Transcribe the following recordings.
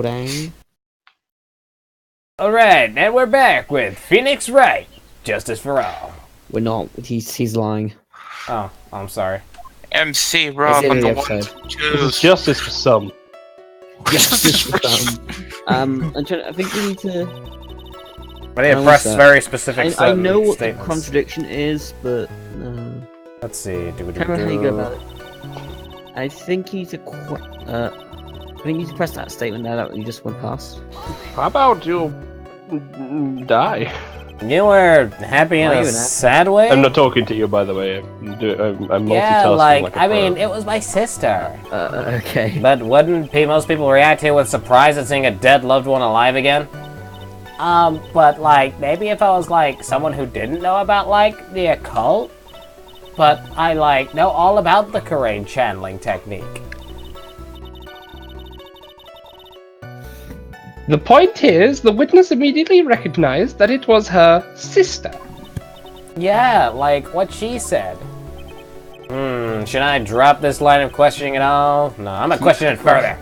pudding. Alright, and we're back with Phoenix Wright. Justice for all. We're not. He's lying. Oh, I'm sorry. MC Rob on the one to choose. Justice for some. Justice for some. I'm trying. I think we need to. But they press very specific I know what statements. the contradiction is, but Let's see. I can't remember how you go about it. I think you need to. I think you need to press that statement there that you just went past. How about you die? You were happy in a sad way? I'm not talking to you, by the way. I'm multitasking yeah, like I mean, it was my sister. Okay. But wouldn't most people react to it with surprise at seeing a dead loved one alive again? But like, maybe if I was like someone who didn't know about like the occult, but I like know all about the Karain channeling technique. The point is, the witness immediately recognized that it was her sister. Yeah, like what she said. Should I drop this line of questioning at all? No, I'm gonna question it further.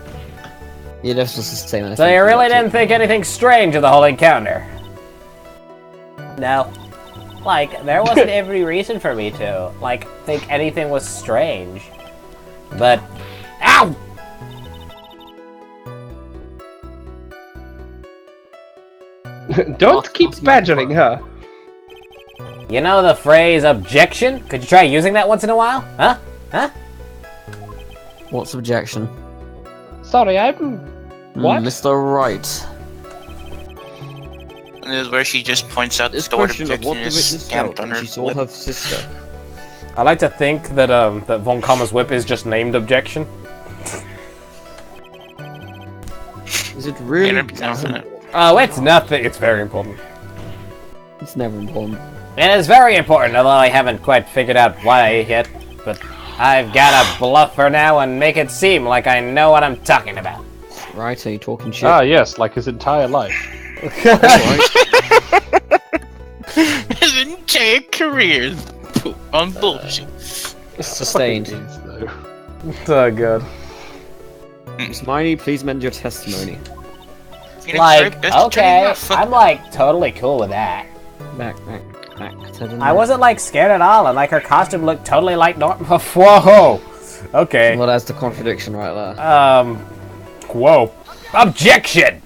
Yeah, that's just the statement. So you really didn't think anything strange of the whole encounter? No. Like, there wasn't every reason for me to, like, think anything was strange. But... Ow! Don't keep badgering her. You know the phrase objection? Could you try using that once in a while? Huh? Huh? What's objection? Sorry, I'm... What? Mr. Wright. And this is where she just points out This the word question of what the objection is witness felt stamped on when her she saw lip. her sister. I like to think that, that Von Kammer's whip is just named objection. Is it really? Infinite. Oh, it's nothing. It's very important. It's never important. It is very important, although I haven't quite figured out why yet. But I've gotta bluff for now and make it seem like I know what I'm talking about. Right, are you talking shit? Ah, yes, like his entire life. His entire career on bullshit. Sustained. So good. Smiley, please amend your testimony. Phoenix Like, Wright, best attorney okay, left. I'm like totally cool with that. Back. I wasn't like scared at all, and like her costume looked totally like normal. Whoa! Okay. Well, that's the contradiction right there. Whoa. Objection!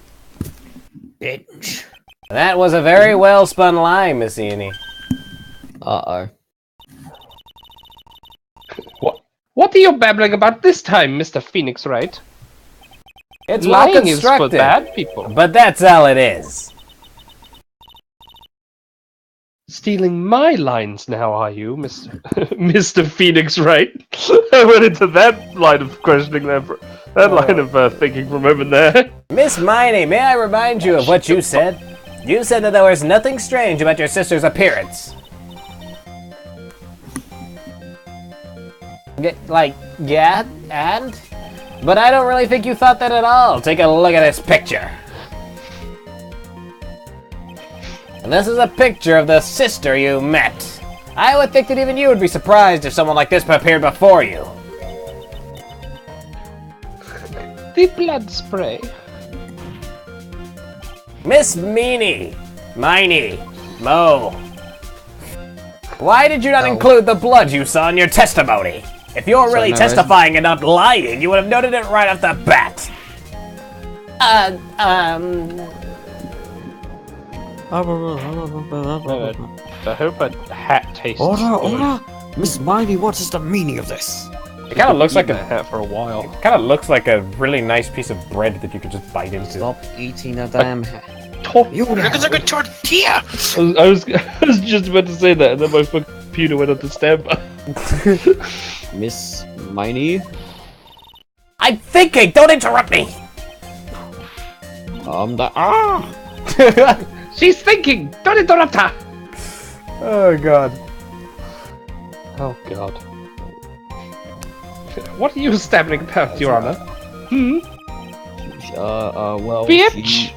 Bitch. That was a very well spun lie, Miss Ianni. Uh-oh. What are you babbling about this time, Mr. Phoenix Wright? It's Lying well is for constructed, bad people. but that's all it is. Stealing my lines now, are you, Mr. Mr. Phoenix Wright? I went into that line of questioning there, line of thinking for a moment there. Miss Miney, may I remind you of what you said? You said that there was nothing strange about your sister's appearance. Yeah, and? But I don't really think you thought that at all. Take a look at this picture. And this is a picture of the sister you met. I would think that even you would be surprised if someone like this appeared before you. The blood spray. Miss Miney, Mo. Why did you not include the blood you saw in your testimony? If you're really testifying and not lying, you would have noted it right off the bat. I hope a hat tastes Order! Miss Miney, what is the meaning of this? It kind of looks like a hat for a while. kind of looks like a really nice piece of bread that you could just bite into. Stop eating a damn hat. You Looks like a tortilla! I was just about to say that, and then my computer went on to stand by. Miss Miney? I'm thinking! Don't interrupt me! She's thinking! Don't interrupt her! Oh god. Oh god. What are you stammering about, Your Honor? Well, Bitch! she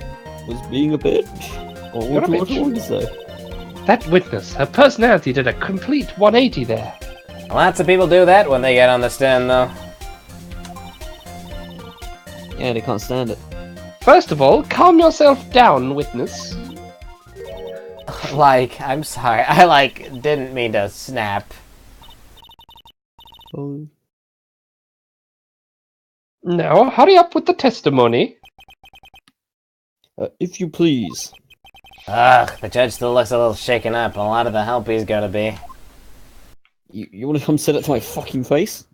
was being a bitch. You're a bitch. That witness, her personality did a complete 180 there. Lots of people do that when they get on the stand, though. Yeah, they can't stand it. First of all, calm yourself down, witness. Like, I'm sorry. I, like, didn't mean to snap. Oh. Now, hurry up with the testimony. If you please. Ugh, the judge still looks a little shaken up. A lot of the help he's gonna be. You want to come sit it to my fucking face?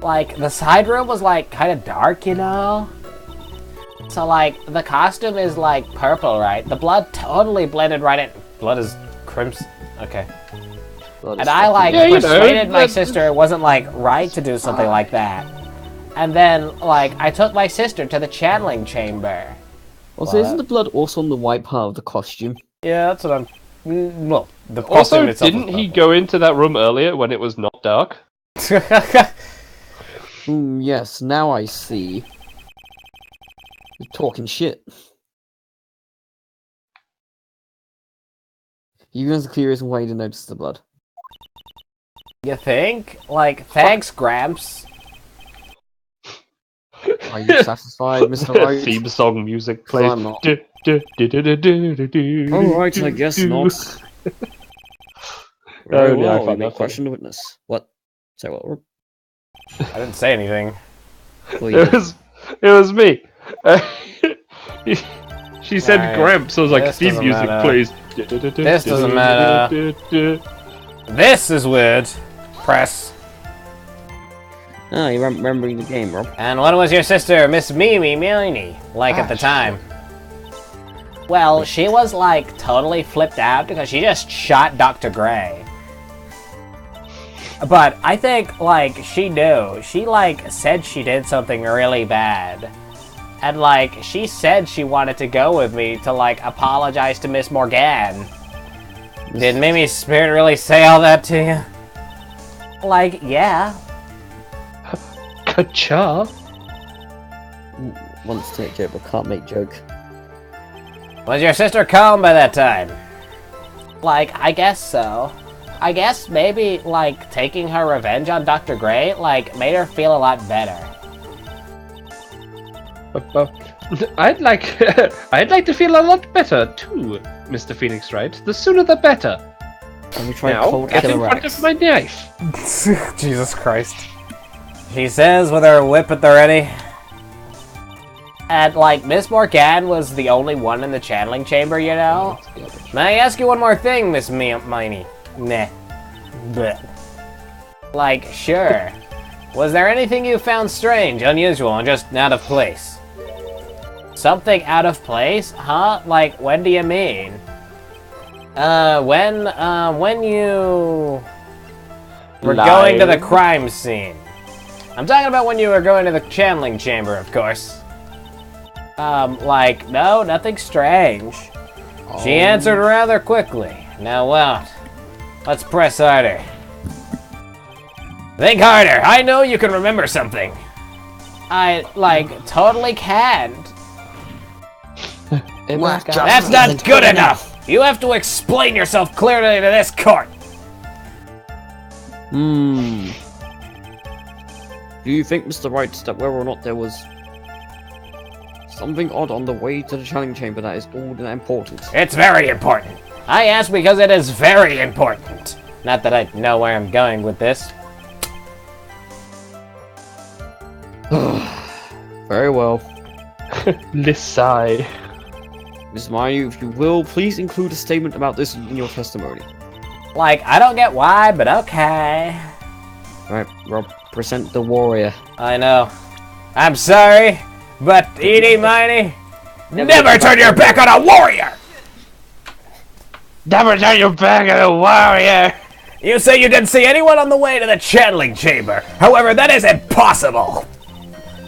Like, the side room was, like, kind of dark, you know? So, like, the costume is, like, purple, right? The blood totally blended right in. Blood is crimson. Okay. And I, like, persuaded my sister it wasn't, like, right to do something like that. And then, like, I took my sister to the channeling chamber. Also, isn't the blood also on the white part of the costume? Yeah, that's what I'm... Well, the costume Also, itself didn't he go into that room earlier when it was not dark? Yes, now I see. You're talking shit. You guys are curious why you didn't notice the blood. You think? Like, thanks, Gramps. Are you satisfied, Mr. Wright? Theme song music plays. I'm not. Alright, I guess not. Very yeah, I well, find we that question the witness. What? Say what, Rob? I didn't say anything. Well, you did. It was me. She said Right. Gramps, so I was like, This theme doesn't music, matter. please. This doesn't matter. This is weird. Press. Ah, you're remembering the game, Rob. And what was your sister, Miss Mimi like at the time? Well, she was like totally flipped out because she just shot Dr. Gray. But I think like she knew. She like said she did something really bad. And like she said she wanted to go with me to like apologize to Miss Morgan. Did Mimi's spirit really say all that to you? Like, yeah. Ka-cha. Wants to take joke, but can't make joke. Was your sister calm by that time? Like, I guess so. I guess maybe, like, taking her revenge on Dr. Gray, like, made her feel a lot better. I'd like to feel a lot better too, Mr. Phoenix Wright. The sooner the better. Let me try Now, cold get in killer front Rex. of my knife. Jesus Christ. She says with her whip at the ready. And, like, Miss Morgan was the only one in the channeling chamber, you know? May I ask you one more thing, Miss Miney? Nah. Blech. Like, sure. Was there anything you found strange, unusual, and just out of place? Something out of place? Huh? Like, when do you mean? When you were going to the crime scene. I'm talking about when you were going to the channeling chamber, of course. Like, no, nothing strange. She answered rather quickly. Now what? Let's press harder. Think harder! I know you can remember something! I, like, totally can't. That's not good enough! You have to explain yourself clearly to this court! Do you think, Mr. Wright, that whether or not there was something odd on the way to the channeling chamber that is all that important? It's very important. I ask because it is very important. Not that I know where I'm going with this. Very well. Lissai. Miss Mayu, if you will, please include a statement about this in your testimony. Like, I don't get why, but okay. Alright, Rob, present the warrior. I know. I'm sorry, but Edie Miney, never turn your back on a warrior! Never turn your back on a warrior! You say you didn't see anyone on the way to the channeling chamber. However, that is impossible!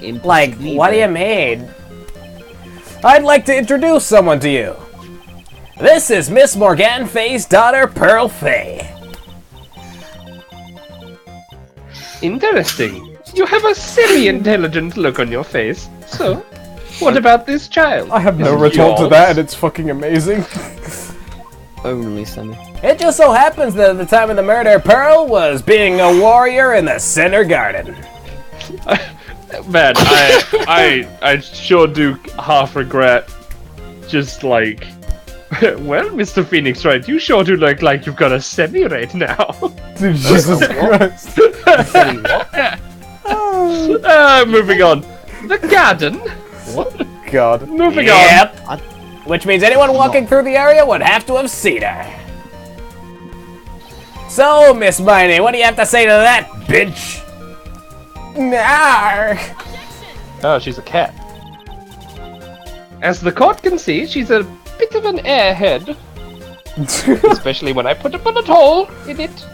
Like, what do you mean? I'd like to introduce someone to you. This is Miss Morgan Fay's daughter, Pearl Fay. Interesting. You have a semi-intelligent look on your face. So, what about this child? I have no Is retort to yours? that, and it's fucking amazing. Only Sammy. It just so happens that at the time of the murder, Pearl was being a warrior in the Center Garden. Man, I sure do half regret just like, well, Mr. Phoenix Wright, you sure do look like you've got a semi right now. Jesus Christ. Moving on. The garden. What? God. Moving yep. Which means anyone walking through the area would have to have seen her. So, Miss Miney, what do you have to say to that, bitch? Nah. Oh, she's a cat. As the court can see, she's a bit of an airhead. Especially when I put a bullet hole in it.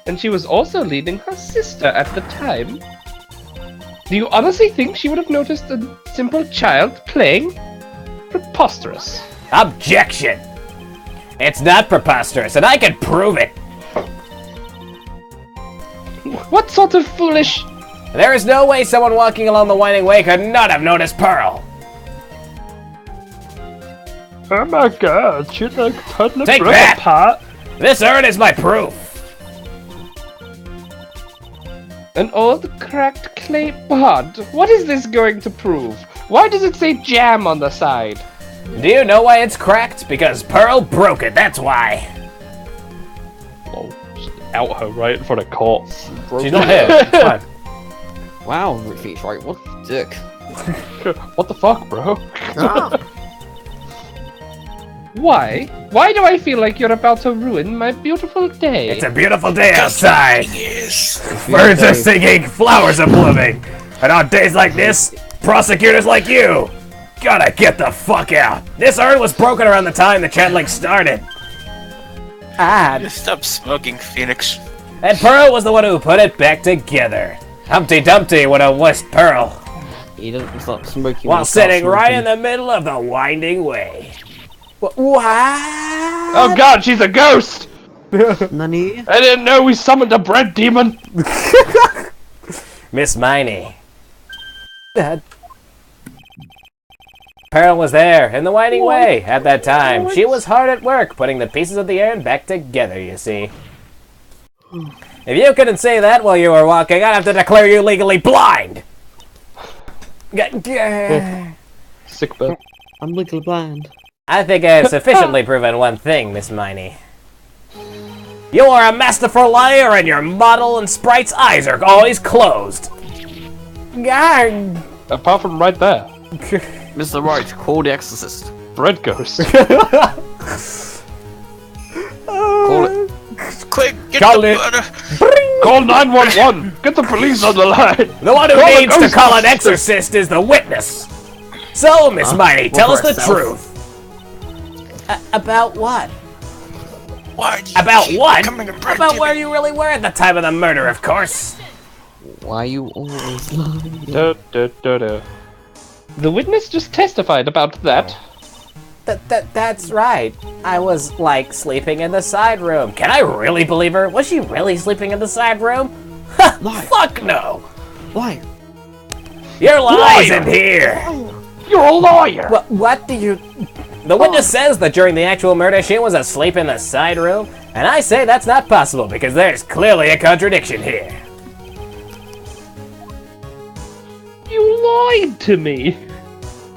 And she was also leading her sister at the time. Do you honestly think she would have noticed a simple child playing? Preposterous. Objection! It's not preposterous, and I can prove it! What sort of foolish... There is no way someone walking along the winding way could not have noticed Pearl. Oh my god, she'd like totally Take broke that! apart. This urn is my proof! An old cracked clay pot. What is this going to prove? Why does it say jam on the side? Do you know why it's cracked? Because Pearl broke it, that's why. Oh, just out her right in front of court. She's not here, it's fine. Wow, Phoenix Wright, what a dick. What the fuck, bro? Why? Why do I feel like you're about to ruin my beautiful day? It's a beautiful day outside. Yes. Birds are singing, flowers are blooming. And on days like this, prosecutors like you gotta get the fuck out. This urn was broken around the time the channeling started. Just stop smoking, Phoenix. And Pearl was the one who put it back together. Humpty Dumpty would have wished Pearl. He doesn't stop smoking. While sitting right in the middle of the winding way. What? Oh god, she's a ghost! Nani? I didn't know we summoned a bread demon! Miss Miney. Pearl was there, in the winding way, at that time. She was hard at work, putting the pieces of the urn back together, you see. If you couldn't say that while you were walking, I'd have to declare you legally blind! Sick bird. I'm legally blind. I think I have sufficiently proven one thing, Miss Miney. You are a masterful liar, and your model and sprite's eyes are always closed. Apart from right there. Mr. Wright, call the exorcist. Bread ghost. Call it. Quick, get Call the it. butter. Call 911! Get the police on the line! The one who Call needs a to ghost. call an exorcist is the witness. So, Miss Miney, tell us for the herself. truth. About what? Why do you About keep what? becoming a bread About demon? where you really were at the time of the murder, of course. Why you always lying? The witness just testified about that. That's right. I was, like, sleeping in the side room. Can I really believe her? Was she really sleeping in the side room? Ha! Liar. Fuck no! Why? Your lies Liar. in here! You're a lawyer! What do you... The witness says that during the actual murder, she was asleep in the side room, and I say that's not possible because there's clearly a contradiction here. You lied to me!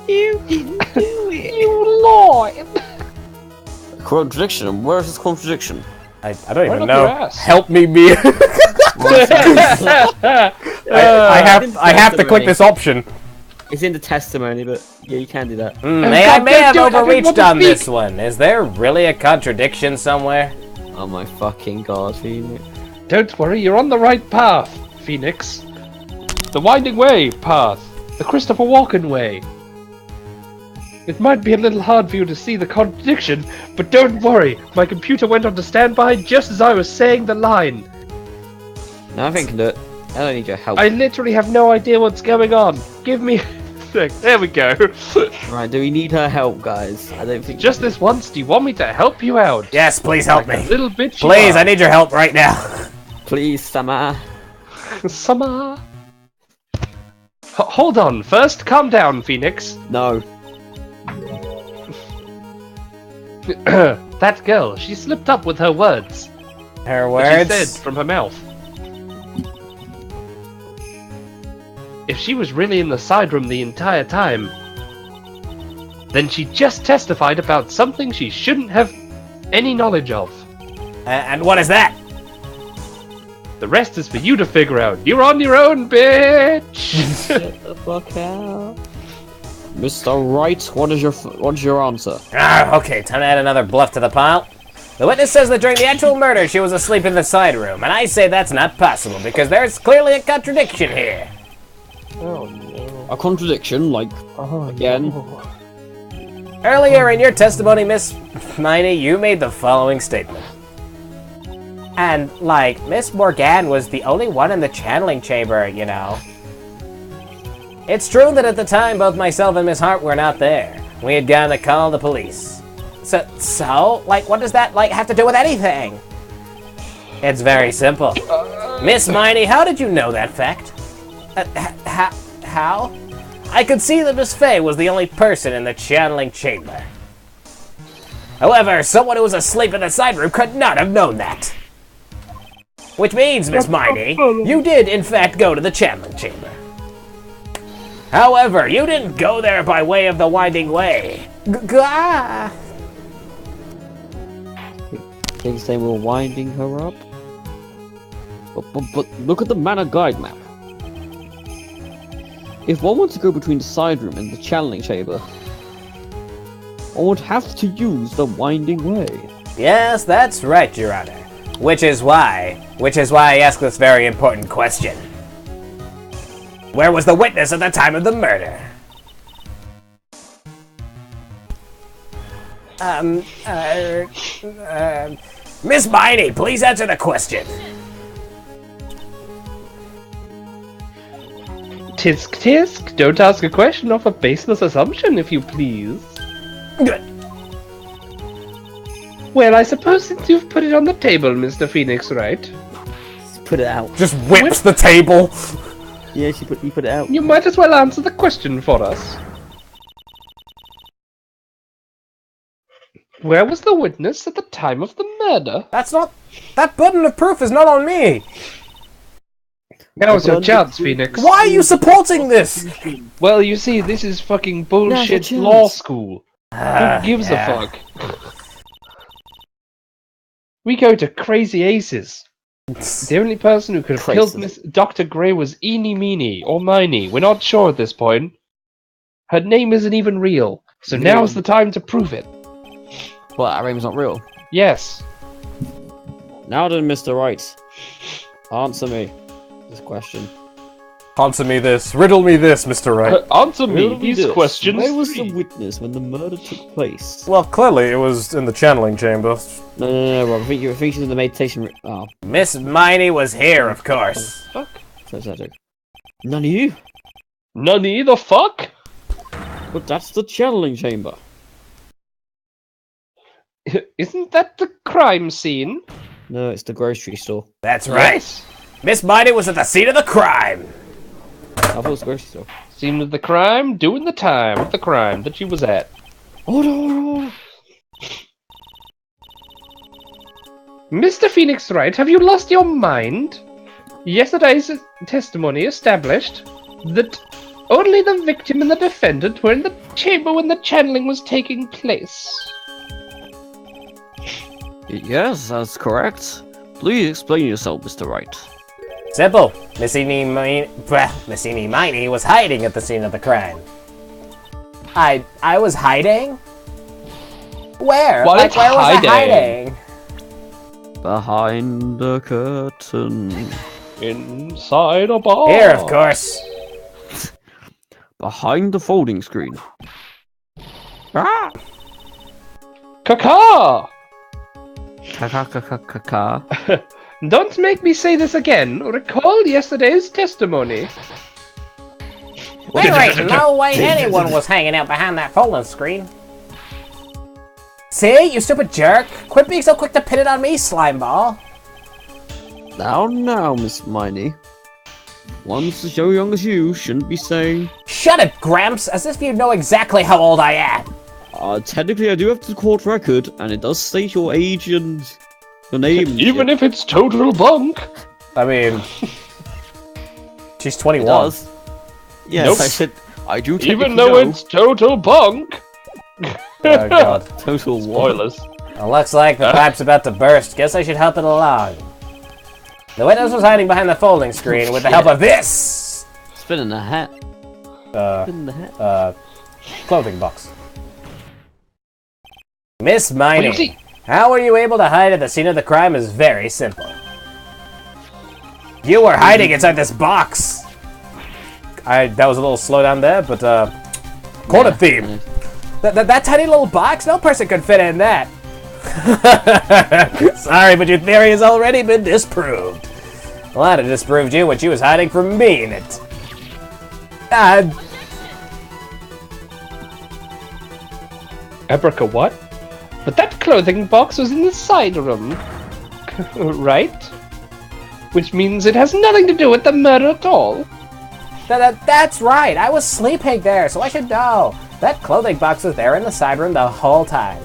You didn't do it. You lied! Contradiction? Where's this contradiction? I don't even up know. your ass. Help me, I have to click this option. It's in the testimony, but yeah, you can do that. I may have overreached on this one. Is there really a contradiction somewhere? Oh my fucking god, Phoenix. Don't worry, you're on the right path, Phoenix. The Winding Way path. The Christopher Walken way. It might be a little hard for you to see the contradiction, but don't worry, my computer went on to standby just as I was saying the line. No, I think I can do it. I don't need your help. I literally have no idea what's going on. Give me a sec. There we go. Right, do we need her help, guys? I don't think... Just this once, do you want me to help you out? Yes, please help A me. little bit. Please, I need your help right now. Please, Sama. Summer. Hold on. First, calm down, Phoenix. No. That girl, she slipped up with her words. Her That she words? said from her mouth. if she was really in the side room the entire time, then she just testified about something she shouldn't have any knowledge of. And what is that? The rest is for you to figure out. You're on your own, bitch! Get the fuck out. Mr. Wright, what is your answer? Okay, time to add another bluff to the pile. The witness says that during the actual murder, she was asleep in the side room, and I say that's not possible because there's clearly a contradiction here. Oh no. A contradiction, like, again? No. Earlier in your testimony, Miss Miney, you made the following statement. And, like, Miss Morgan was the only one in the channeling chamber, you know. It's true that at the time, both myself and Miss Hart were not there. We had gone to call the police. So, like, what does that, like, have to do with anything? It's very simple. Miss Miney, how did you know that fact? How? I could see that Miss Fay was the only person in the channeling chamber. However, someone who was asleep in the side room could not have known that. Which means, Miss Miney, you did, in fact, go to the channeling chamber. However, you didn't go there by way of the winding way. Things they were winding her up? But look at the manor guide map. If one wants to go between the side room and the channeling chamber, one would have to use the winding way. Yes, that's right, Your Honor. Which is why I ask this very important question. Where was the witness at the time of the murder? Miss Miney, please answer the question. Tisk tisk, don't ask a question off a baseless assumption, if you please. Good. Well, I suppose since you've put it on the table, Mr. Phoenix Wright, Just put it out. Just whips the table. Yeah, he put it out. you might as well answer the question for us. Where was the witness at the time of the murder? That burden of proof is not on me. Now's your chance, Phoenix. Why are you supporting this? Well, you see, this is fucking bullshit chance. law school. Who gives a fuck? We go to crazy aces. The only person who could have killed Miss Dr. Grey was Eeny Meeny or Miney. We're not sure at this point. Her name isn't even real, so now's the time to prove it. Well, our name's not real. Yes. Now then, Mr. Wright, answer me this question. Answer me this. Riddle me this, Mr. Wright. Answer me Riddle me these this. questions. Where was the witness when the murder took place? Well, clearly it was in the channeling chamber. No, Rob. I think she's in the meditation. Oh, Miss Miney was here, of course. Fuck. so that's it. None of you? Nunny the fuck? But that's the channeling chamber. Isn't that the crime scene? No, it's the grocery store. That's right. Yes. Miss Miney was at the scene of the crime. I thought it was the grocery store. Scene of the crime, doing the time of the crime that she was at. Oh. Mr. Phoenix Wright, have you lost your mind? Yesterday's testimony established that only the victim and the defendant were in the chamber when the channeling was taking place. Yes, that's correct. Please explain yourself, Mr. Wright. Simple. Miss Eeny Miney was hiding at the scene of the crime. I was hiding? Where? Well, like, it's where was I hiding. hiding? Behind the curtain. Inside a bar. Here, of course. Behind the folding screen. Ah! Caca! Ka. Don't make me say this again. Recall yesterday's testimony. There ain't no way anyone was hanging out behind that folding screen. See, you stupid jerk. Quit being so quick to pin it on me, slimeball. Now, Miss Miney. One so young as you shouldn't be saying... Shut it, Gramps, as if you know exactly how old I am. Technically I do have the court record, and it does state your age and your name. Even if it's total bunk. I mean... she's 21. It does. Yes, Nope. I said I do. Even though it's total bunk. Oh god. total Spoilers. Well, looks like the pipe's about to burst. Guess I should help it along. The witness was hiding behind the folding screen with the help of this! Spinning the hat. Spinning the hat. Clothing box. Miss What do you Miney, see? how were you able to hide at the scene of the crime is very simple. You were hiding inside this box! That was a little slow down there, but, quarter theme. That tiny little box? No person could fit in that. Sorry, but your theory has already been disproved. Well, I'd have disproved you when she was hiding from me in it. Abraca what? But that clothing box was in the side room. Right? Which means it has nothing to do with the murder at all. That's right. I was sleeping there, so I should know. That clothing box was there in the side room the whole time.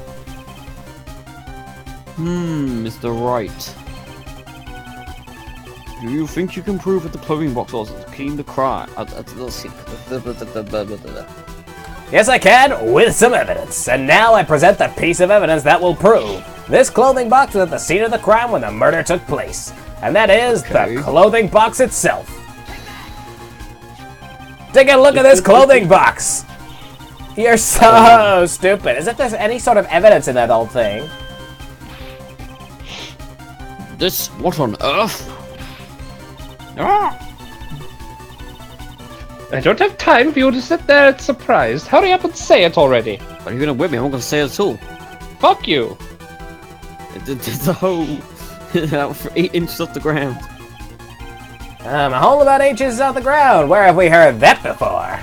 Mr. Wright. Do you think you can prove that the clothing box was keen to cry? Yes, I can, with some evidence. And now I present the piece of evidence that will prove this clothing box was at the scene of the crime when the murder took place. And that is the clothing box itself. Take a look at this clothing box. You're so stupid. As if there's any sort of evidence in that old thing. This, what on earth? Ah! I don't have time for you to sit there surprised. Hurry up and say it already. Are you gonna whip me? I'm not gonna say it at all. Fuck you. The whole about 8 inches off the ground. A hole about 8 inches off the ground. Where have we heard that before?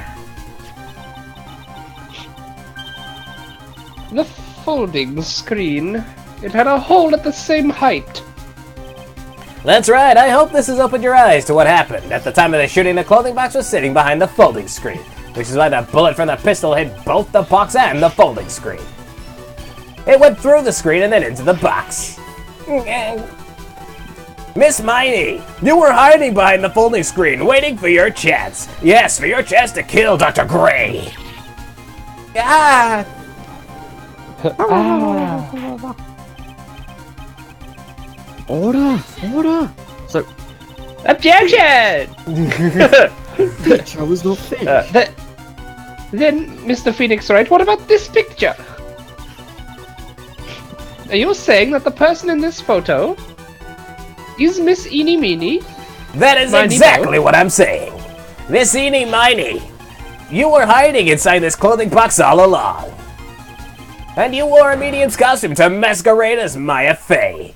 The folding screen. It had a hole at the same height. That's right. I hope this has opened your eyes to what happened. At the time of the shooting, the clothing box was sitting behind the folding screen, which is why the bullet from the pistol hit both the box and the folding screen. It went through the screen and then into the box. Miss Miney, you were hiding behind the folding screen, waiting for your chance. Yes, for your chance to kill Dr. Gray. Ah! Order! So, Objection! picture was not finished. Then, Mr. Phoenix Wright, what about this picture? Are you saying that the person in this photo is Miss Eenie Meenie? That is Miney exactly what I'm saying. Miss Eenie Miney, you were hiding inside this clothing box all along. And you wore a medium's costume to masquerade as Maya Fey.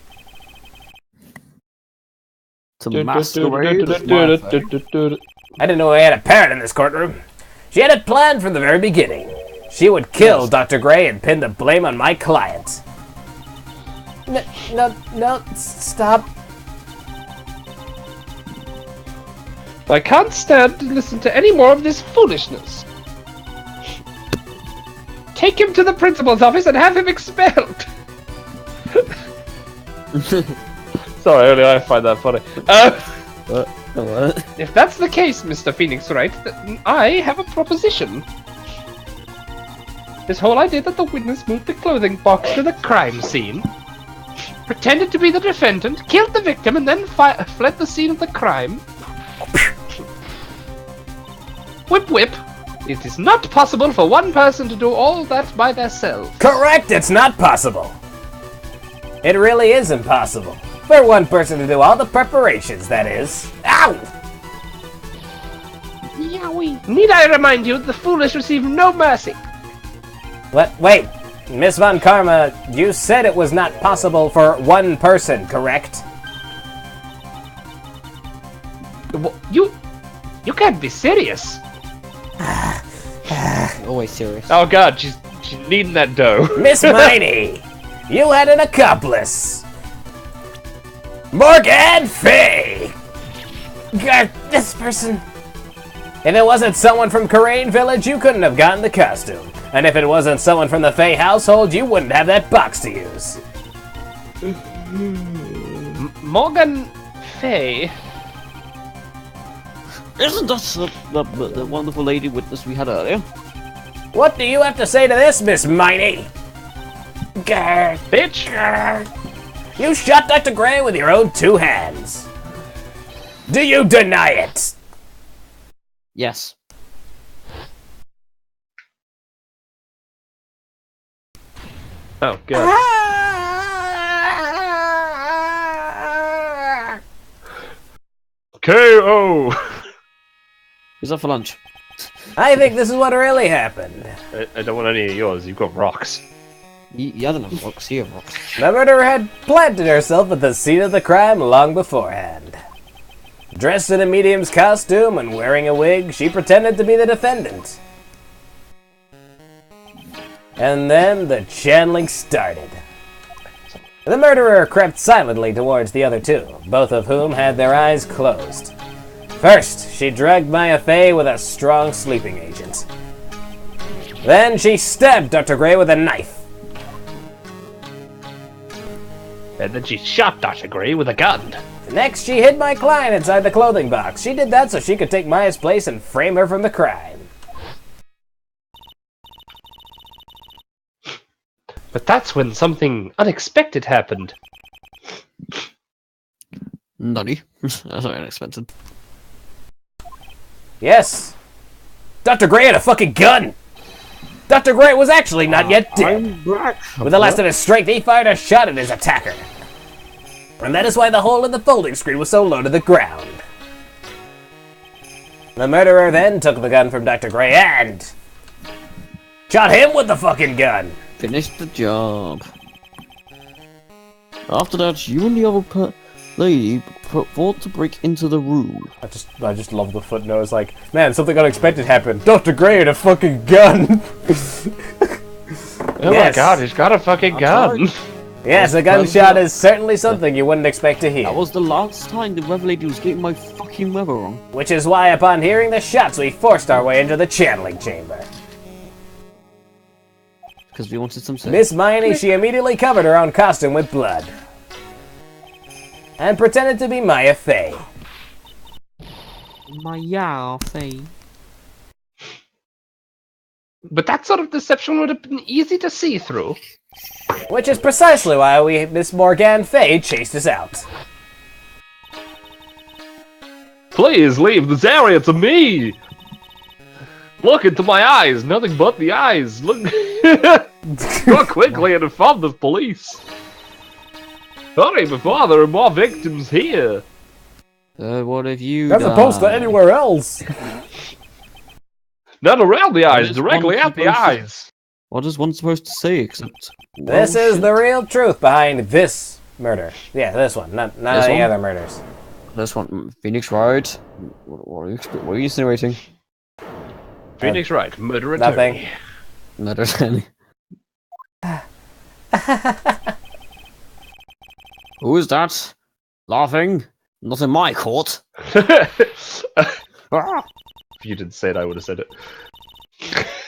To masquerade as my face. I didn't know we had a parrot in this courtroom. She had it planned from the very beginning. She would kill Dr. Gray and pin the blame on my client. No, stop. I can't stand to listen to any more of this foolishness. Take him to the principal's office and have him expelled. Sorry, only I find that funny. What? If that's the case, Mr. Phoenix Wright, then I have a proposition. This whole idea that the witness moved the clothing box to the crime scene, pretended to be the defendant, killed the victim, and then fled the scene of the crime. Whip whip! It is not possible for one person to do all that by themselves. Correct, it's not possible. It really is impossible. For one person to do all the preparations, that is. Ow! Yowie. Need I remind you, the foolish receive no mercy. Wait, Miss Von Karma, you said it was not possible for one person, correct? You can't be serious. Always serious. Oh god, she's needing that dough. Miss Miney, you had an accomplice. Morgan Fay! God, this person... If it wasn't someone from Karain Village, you couldn't have gotten the costume. And if it wasn't someone from the Fay household, you wouldn't have that box to use. Morgan Fay. Isn't that the wonderful lady witness we had earlier? What do you have to say to this, Miss Miney? Grr, Bitch! grr. You shot Dr. Gray with your own 2 hands. Do you deny it? Yes. Oh, God. KO! Who's up for lunch? I think this is what really happened. I don't want any of yours, you've got rocks. Yeah, I don't have rocks. You have rocks. The murderer had planted herself at the scene of the crime long beforehand. Dressed in a medium's costume and wearing a wig, she pretended to be the defendant. And then the channeling started. The murderer crept silently towards the other 2, both of whom had their eyes closed. First, she drugged Maya Fey with a strong sleeping agent. Then she stabbed Dr. Gray with a knife. And then she shot Dr. Gray with a gun. Next, she hid my client inside the clothing box. She did that so she could take Maya's place and frame her from the crime. But that's when something unexpected happened. Nutty. That's not unexpected. Yes. Dr. Gray had a fucking gun. Dr. Gray was actually not yet dead. I'm back. With the last of his strength, he fired a shot at his attacker. And that is why the hole in the folding screen was so low to the ground. The murderer then took the gun from Dr. Gray and shot him with the fucking gun. Finished the job. After that, you and the other lady fought to break into the room. I just love the footnote. It's like, man, something unexpected happened. Dr. Gray had a fucking gun. Oh my God, he's got a fucking gun. Yes, a gunshot is certainly something you wouldn't expect to hear. That was the last time the Rev Lady was getting my fucking weather wrong. Which is why, upon hearing the shots, we forced our way into the channeling chamber. Because we wanted some sex. Miss Miney, she immediately covered her own costume with blood. And pretended to be Maya Fey. Maya Fey. But that sort of deception would have been easy to see through. Which is precisely why Miss Morgan Fey chased us out. Please leave this area to me! Look into my eyes, nothing but the eyes. Look, go quickly and inform the police. Hurry before there are more victims here. What have you As opposed to anywhere else. Not around the eyes, is directly one at the supposed to- eyes. What is one supposed to say except... This is the real truth behind this murder. Yeah, this one, not This any one? other murders. This one, Phoenix Wright. What are you insinuating? Phoenix Wright, murder Nothing. attorney. Not any. Who is that? Laughing? Not in my court. Ah! If you didn't say it, I would have said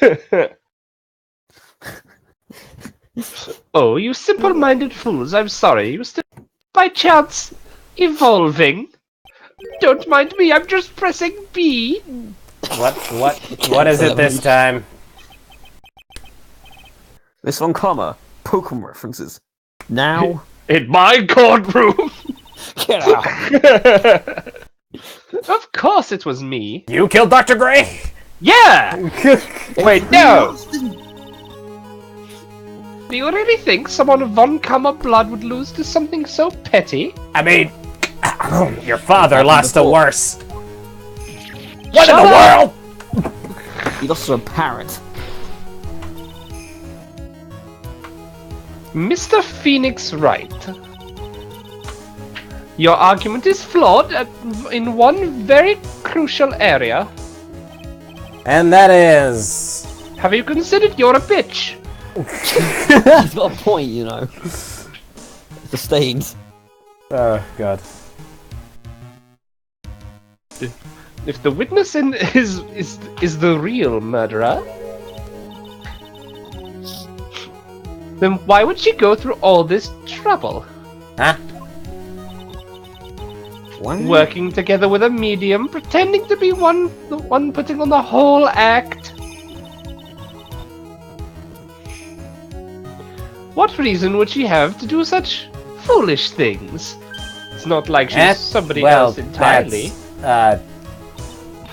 it. Oh, you simple-minded fools, I'm sorry. You still, by chance, evolving? Don't mind me, I'm just pressing B. What is it this time? This one, comma. Pokemon references. Now, In my courtroom! get out. Of course it was me. You killed Dr. Gray? Yeah! Wait, no! Do you really think someone of Von Kammer blood would lose to something so petty? I mean, your father Happened lost to before. worse. What in Shut the up! world? He lost to a parrot. Mr. Phoenix Wright. Your argument is flawed in one very crucial area. And that is... Have you considered you're a bitch? He's got a point, you know. The stains. Oh, God. If the witness is the real murderer, then why would she go through all this trouble? Huh? What? working together with a medium, pretending to be the one putting on the whole act. What reason would she have to do such foolish things? It's not like she's somebody else entirely.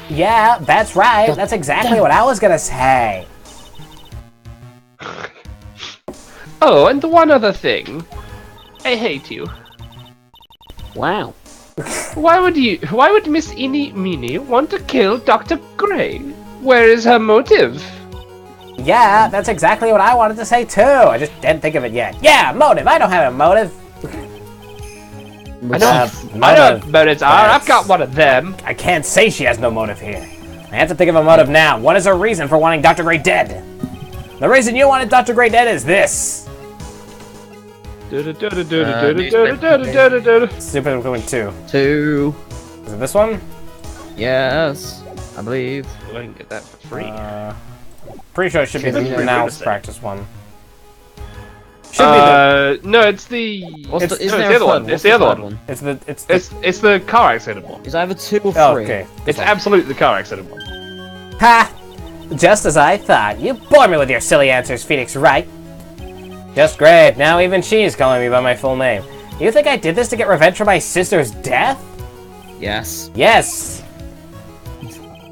Yeah, that's right. That's exactly what I was gonna say. Oh, and one other thing. I hate you. Wow. Why would Miss Eeny Meeny want to kill Dr. Gray? Where is her motive? Yeah, that's exactly what I wanted to say too. I just didn't think of it yet. Yeah, motive. I don't have a motive. I know what motives are. I've got one of them. I can't say she has no motive here. I have to think of a motive now. What is her reason for wanting Dr. Gray dead? The reason you wanted Dr. Gray dead is this. Stupid Equivalent 2. 2. Is it this one? Yes, I believe. I can get that for free. Pretty sure it should be the Pretty mouse good. practice one. Should be the. No, it's the. What's It's the other one. It's the other one. It's the. It's the car accident one. It's either 2 or 3. Oh, okay. It's absolutely the car accident one. Ha! Just as I thought. You bore me with your silly answers, Phoenix Wright. Just great. Now even she's calling me by my full name. You think I did this to get revenge for my sister's death? Yes. Yes.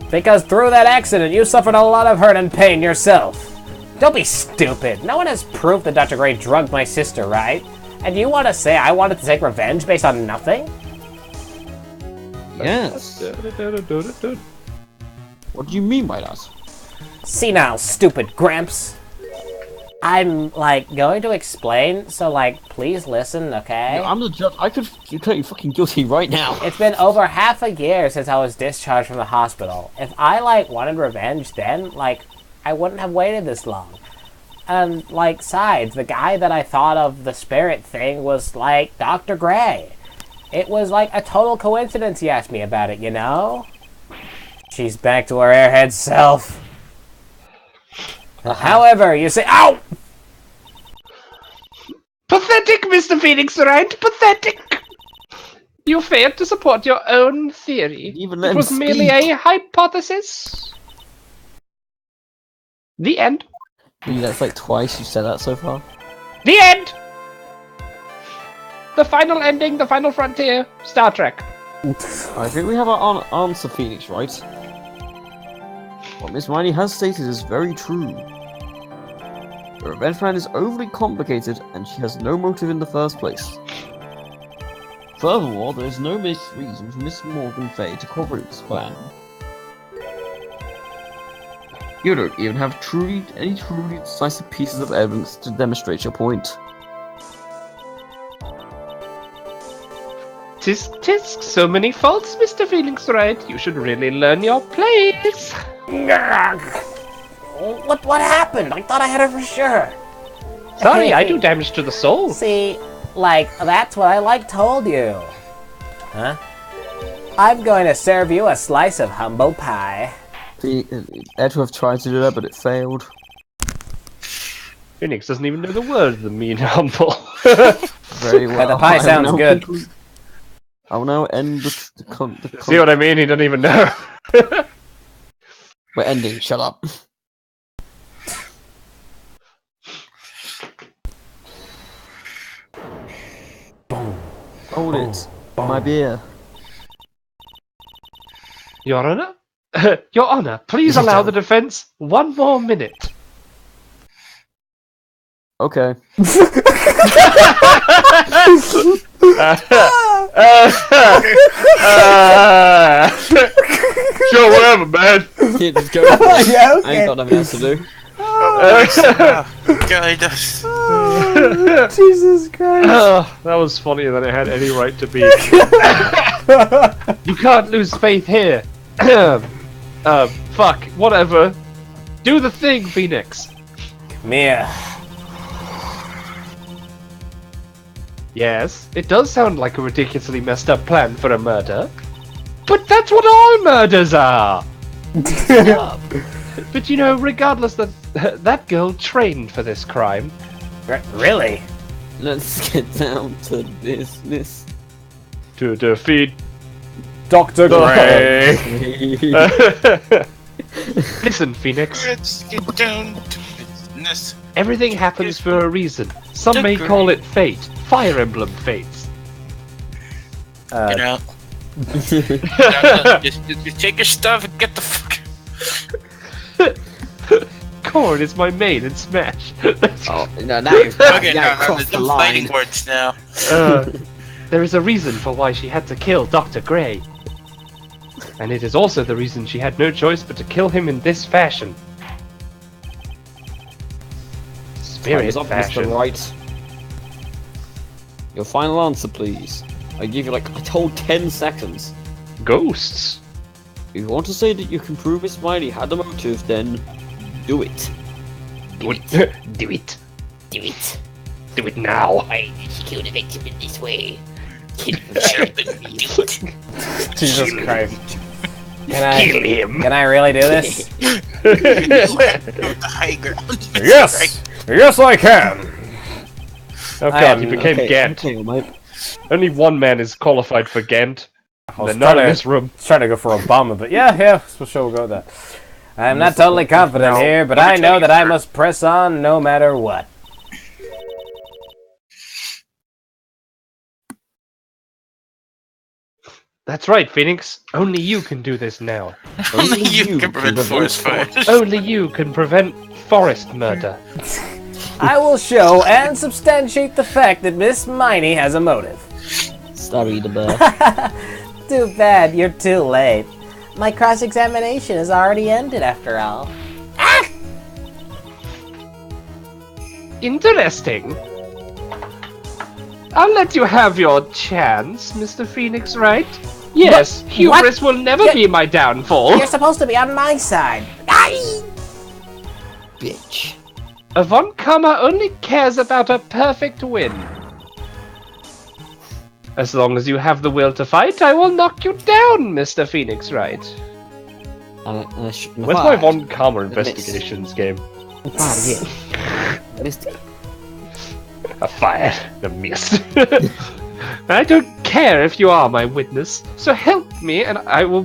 Because through that accident, you suffered a lot of hurt and pain yourself. Don't be stupid. No one has proof that Dr. Gray drugged my sister, right? And you want to say I wanted to take revenge based on nothing? Yes. What do you mean by that? See now, stupid Gramps. I'm, going to explain, so, please listen, okay? I'm the judge. I could declare you fucking guilty right now. It's been over half a year since I was discharged from the hospital. If I, wanted revenge then, I wouldn't have waited this long. And, besides, the guy that I thought of the spirit thing was, Dr. Gray. It was, a total coincidence he asked me about it, you know? She's back to her airhead self. However, you say, ow! Pathetic, Mr. Phoenix Wright, pathetic! You failed to support your own theory. Even let it him was merely speak. a hypothesis. The end. Maybe that's twice you said that so far. The end! The final ending, the final frontier, Star Trek. I think we have our answer, Phoenix, right? What Miss Riley has stated is very true. The revenge plan is overly complicated, and she has no motive in the first place. Furthermore, there is no reason for Miss Morgan Fay to cooperate with this plan. You don't even have any truly decisive pieces of evidence to demonstrate your point. Tisk, so many faults, Mr. Phoenix Wright. You should really learn your place. What happened? I thought I had her for sure. Sorry, I do damage to the soul. See, that's what I told you. Huh? I'm going to serve you a slice of humble pie. Ed have tried to do that, but it failed. Phoenix doesn't even know the word that mean humble. Very well. The pie sounds good. I will now end the See what I mean? He doesn't even know. We're ending. Shut up. Hold it. My beer. Your Honor? Your Honor, please allow the defense 1 more minute. Okay. Sure, whatever, man. Yeah, just go. Yeah, okay. I ain't got nothing else to do. God, that's... Jesus Christ. That was funnier than it had any right to be. You can't lose faith here. Fuck, whatever. Do the thing, Phoenix. Come here. Yes, it does sound like a ridiculously messed up plan for a murder. But that's what all murders are! But you know, regardless, that girl trained for this crime. Really? Let's get down to business. To defeat Dr. Gray! Listen, Phoenix. Let's get down to business. Everything happens for a reason. Some may call it fate. Fire Emblem fates. Get out. No, just take your stuff and get the fuck. Korn is my main in Smash. Oh, no, now you've Okay, no, crossed the no line. fighting words now. There is a reason for why she had to kill Dr. Gray. And it is also the reason she had no choice but to kill him in this fashion. Spirit Time's up, fashion. Mr. Wright. Your final answer, please. I give you like, I told 10 seconds. Ghosts. If you want to say that you can prove Miss Miley had a motive, then do it. Do it. Do it. Do it. Do it now. Why did she kill the victim in this way? Kill Jesus Christ. Kill him. Can I really do this? The high ground. Yes! Yes, I can! Oh I god, am- you became Gant. Okay, mate. Only one man is qualified for Gant. I was They're not in trying this room. to go for Obama, but yeah, for sure we'll go with that. I'm not totally confident here, but I know that I must press on no matter what. That's right, Phoenix. Only you can do this now. Only you can prevent forest fires. Only you can prevent forest murder. I will show and substantiate the fact that Miss Miney has a motive. Sorry, the bear. Too bad, you're too late. My cross-examination has already ended after all. Interesting. I'll let you have your chance, Mr. Phoenix Wright. Yes, hubris will never be my downfall. You're supposed to be on my side. Bitch. A Von Kammer only cares about a perfect win. As long as you have the will to fight, I will knock you down, Mr. Phoenix Wright. Where's my Von Kammer investigations game? Missed it. A fire, a mist. I don't care if you are my witness, so help me, and I will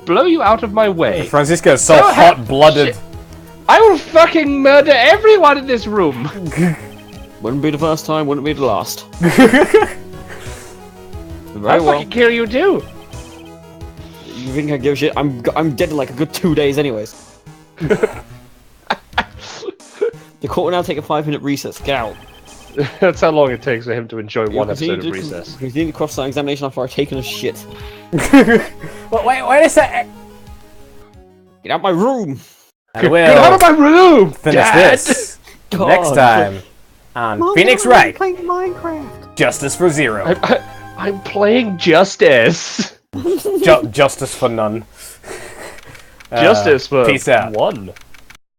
blow you out of my way. Francisco is so No, hot-blooded. shit. I will fucking murder everyone in this room. Wouldn't be the first time, wouldn't be the last. Very I'll well. fucking kill you too. You think I give a shit? I'm dead in like a good 2 days anyways. The court will now take a 5-minute recess. Get out. That's how long it takes for him to enjoy one Continue episode of to- Recess. Continue to cross that examination after I've taken a shit. Wait a sec. Get out my room! I Get will out of my room, finish Dad! this God. next time on Phoenix Wright. Playing Minecraft. Justice for zero. I'm playing Justice. Justice for none. Justice for peace out. one.